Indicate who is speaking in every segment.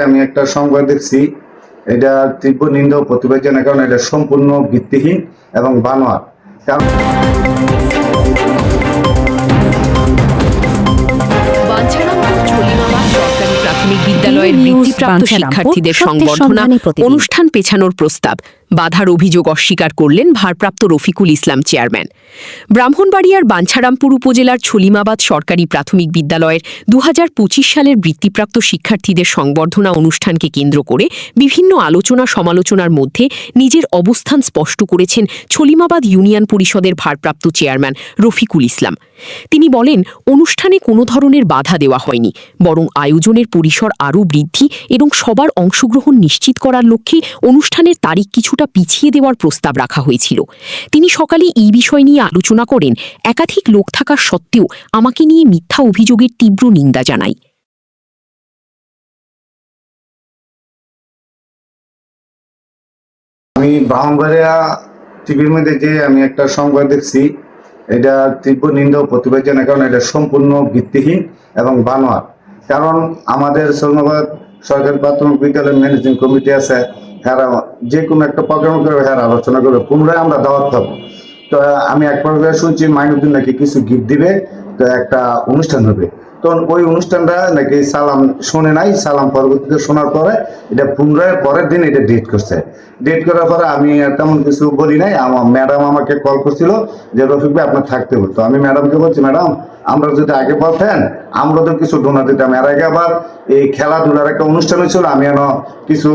Speaker 1: আমি একটা সংবাদ দেখছি, এটা তীব্র নিন্দা ও প্রতিবাদ জানাই, কারণ এটা সম্পূর্ণ ভিত্তিহীন এবং বানোয়াট। কারণ
Speaker 2: প্রাথমিক বিদ্যালয়ের বৃত্তিপ্রাপ্ত শিক্ষার্থীদের সংবর্ধনা অনুষ্ঠান পেছানোর প্রস্তাব, বাধার অভিযোগ অস্বীকার করলেন ভারপ্রাপ্ত রফিকুল ইসলাম চেয়ারম্যান। ব্রাহ্মণবাড়িয়ার বাঞ্ছারামপুর উপজেলার ছলিমাবাদ সরকারি প্রাথমিক বিদ্যালয়ের ২০২৫ সালের বৃত্তিপ্রাপ্ত শিক্ষার্থীদের সংবর্ধনা অনুষ্ঠানকে কেন্দ্র করে বিভিন্ন আলোচনা সমালোচনার মধ্যে নিজের অবস্থান স্পষ্ট করেছেন ছলিমাবাদ ইউনিয়ন পরিষদের ভারপ্রাপ্ত চেয়ারম্যান রফিকুল ইসলাম। তিনি বলেন, অনুষ্ঠানে কোনো ধরনের বাধা দেওয়া হয়নি, বরং আয়োজনের পরিসর আরও বৃদ্ধি এবং সবার অংশগ্রহণ নিশ্চিত করার লক্ষ্যে অনুষ্ঠানের তারিখ কিছুটা পিছিয়ে দেওয়ার প্রস্তাব রাখা হয়েছিল। তিনি সকালে এই বিষয় নিয়ে আলোচনা করেন। একাধিক লোক থাকার সত্ত্বেও আমাকে নিয়ে মিথ্যা অভিযোগের তীব্র নিন্দা জানাই।
Speaker 1: আমি ব্রাহ্মণবাড়িয়া টিভির মধ্যে যে আমি একটা সংবাদ দেখছি, এটা তীব্র নিন্দা ও প্রতিবাদ জানাই, কারণ এটা সম্পূর্ণ ভিত্তিহীন এবং বানোয়াট। কারণ আমাদের ছলিমাবাদ সরকারি প্রাথমিক বিদ্যালয়ের ম্যানেজিং কমিটি আছে, হ্যাঁ যে কোনো একটা প্রোগ্রাম করবে, হ্যাঁ আলোচনা করবে, পুনরায় আমরা দাওয়াত পাবো। তো আমি এক পর্যায়ে শুনছি মাইনুদ্দিন নাকি কিছু গিফট দিবে, তো একটা অনুষ্ঠান হবে। তো ওই অনুষ্ঠানটা নাকি সালাম শুনে নাই, সালাম পরবর্তীতে শোনার পরে এটা পুনরায় পরের দিন এটা ডেট করছে। ডেট করার পরে আমি তেমন কিছু বলি নাই। আমার ম্যাডাম আমাকে কল করছিল যে রফিক ভাই আপনার থাকতে হবে। তো আমি ম্যাডামকে বলছি, ম্যাডাম আমরা যদি আগে বলতেন আমরা তো কিছু ডোনার দিতাম। এর আগে আবার এই খেলাধুলার একটা অনুষ্ঠান হয়েছিল, আমি কিছু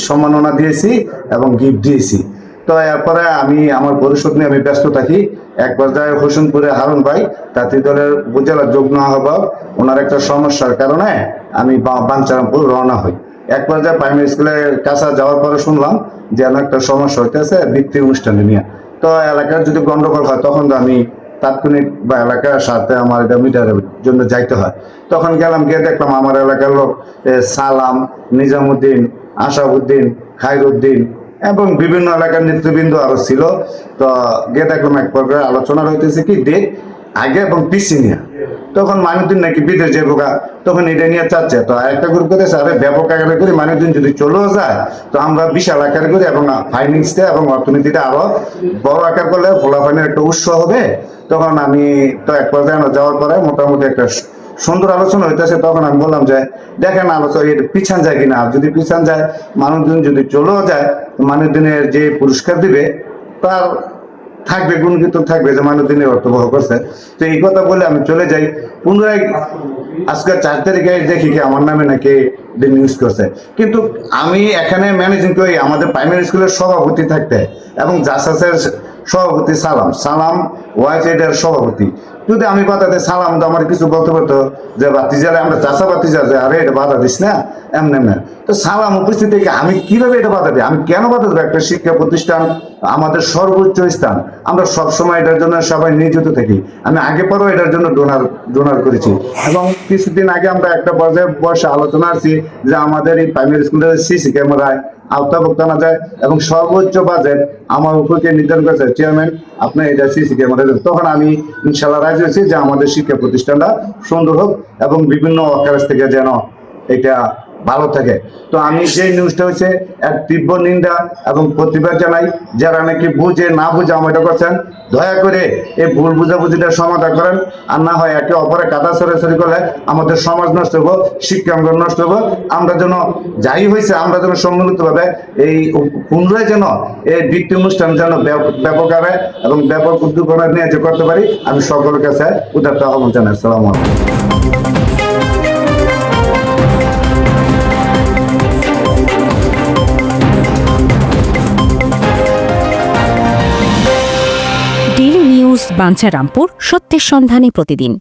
Speaker 1: সম্মাননা দিয়েছি এবং গিফট দিয়েছি। তো এরপরে আমি আমার পরিষদ নিয়ে আমি ব্যস্ত থাকি। এক পর্যায়ে হোসেনপুরে হারুন ভাই তাঁতি দলের উপজেলা যুগ্ম আহ্বায়ক, ওনার একটা সমস্যার কারণে আমি বাঞ্ছারামপুর রওনা হই। এক পর্যায়ে প্রাইমারি স্কুলের কাছে যাওয়ার পরে শুনলাম যে একটা সমস্যা হইতেছে বৃত্তি অনুষ্ঠানে নিয়ে। তো এলাকার যদি গন্ডগোল হয় তখন তো আমি তাৎক্ষণিক বা এলাকার সাথে আমার এটা মিটারের জন্য যাইতে হয়। তখন গেলাম, গিয়ে দেখলাম আমার এলাকার লোক সালাম, নিজামুদ্দিন, আশাউদ্দিন, খায়রুদ্দিন এবং বিভিন্ন এলাকার নেতৃবৃন্দ আরো ছিল। তো গিয়ে দেখলাম এক প্রকার আলোচনা হইতেছে কি ডেট আগে এবং পিছিয়ে নিয়ে। তখন মাইনুদ্দিন নাকি বিদেশ যাবো, তখন এটা নিয়ে চাচ্ছে। তো একটা গ্রুপ করেছে, আরে ব্যাপক আকারে করি, মাইনুদ্দিন যদি চলেও যায় তো আমরা বিশাল আকারে করি এবং ফাইন্যান্সটা এবং অর্থনীতিটা আরো বড় আকার করলে ফলাফলের একটা উৎস হবে। তখন আমি তো এক পর্যায়ে যাওয়ার পরে মোটামুটি একটা সুন্দর আলোচনা হইতেছে। তখন আমি বললাম যে দেখেন আলোচনা এটা পিছান যায় কিনা, যদি পিছান যায়, মাইনুদ্দিন যদি চলেও যায়, মাইনুদ্দিনের যে পুরস্কার দিবে তার থাকবে, গুণগীত থাকবে যে মাইনুদ্দিনের অর্থবহ করছে। তো এই কথা বলে আমি চলে যাই। পুনরায় আজকে ৪ তারিখে দেখি কি আমার নামে নাকি নিউজ করছে। কিন্তু আমি এখানে ম্যানেজিং করি, আমাদের প্রাইমারি স্কুলের সভাপতি থাকতে এবং জাসাসের সভাপতি সালাম ওয়াইস এর সভাপতি। যদি আমি বাধাতে সালাম তো আমার কিছু বলতে পারতো যে বাতিজারে আমরা চাষা বাতিজা যে আরে এটা বাধা দিস না এমন এমন। তো সালাম উপস্থিত থেকে আমি কিভাবে এটা বাধা দিই, আমি কেন বাধা দেবো? একটা শিক্ষা প্রতিষ্ঠান আমাদের সর্বোচ্চ স্থান, আমরা সবসময় এটার জন্য সবাই নিয়োজিত থাকি। আমি আগে পরেও এটার জন্য ডোনার করেছি এবং কিছুদিন আগে আমরা একটা পর্যায়ে বসে আলোচনা আছি যে আমাদের এই প্রাইমারি স্কুলের সিসি ক্যামেরায় আওতাভুক্ত আনা যায় এবং সর্বোচ্চ বাজেট আমার উপরকে নির্ধারণ করেছে চেয়ারম্যান, আপনি এটা সিসি ক্যামেরা। তখন আমি ইনশাল্লাহ রাজি হয়েছি যে আমাদের শিক্ষা প্রতিষ্ঠানটা সুন্দর হোক এবং বিভিন্ন অকারেজ থেকে যেন এটা ভালো থাকে। তো আমি যে নিউজটা হয়েছে এক তীব্র নিন্দা এবং প্রতিবাদ জানাই। যারা নাকি বুঝে না বুঝে আমাদের করছেন, দয়া করে এই ভুল বুঝাবুঝিটা সমাধান করেন। আর না হয় একে অপরে কাদা সরাসরি করলে আমাদের সমাজ নষ্ট হবো, শিক্ষা অঙ্গন নষ্ট হবো। আমরা যেন যাই হয়েছে আমরা যেন সম্মিলিতভাবে এই পুনরায় যেন এই বৃত্তি অনুষ্ঠান যেন ব্যাপক আকারে এবং ব্যাপক উদ্যোগ নিয়ে যে করতে পারি, আমি সকলের কাছে উদারতা আহ্বান জানাই। আসসালামু আলাইকুম।
Speaker 2: ডেইলি নিউজ বাঞ্ছারামপুর, সত্যের সন্ধানে প্রতিদিন।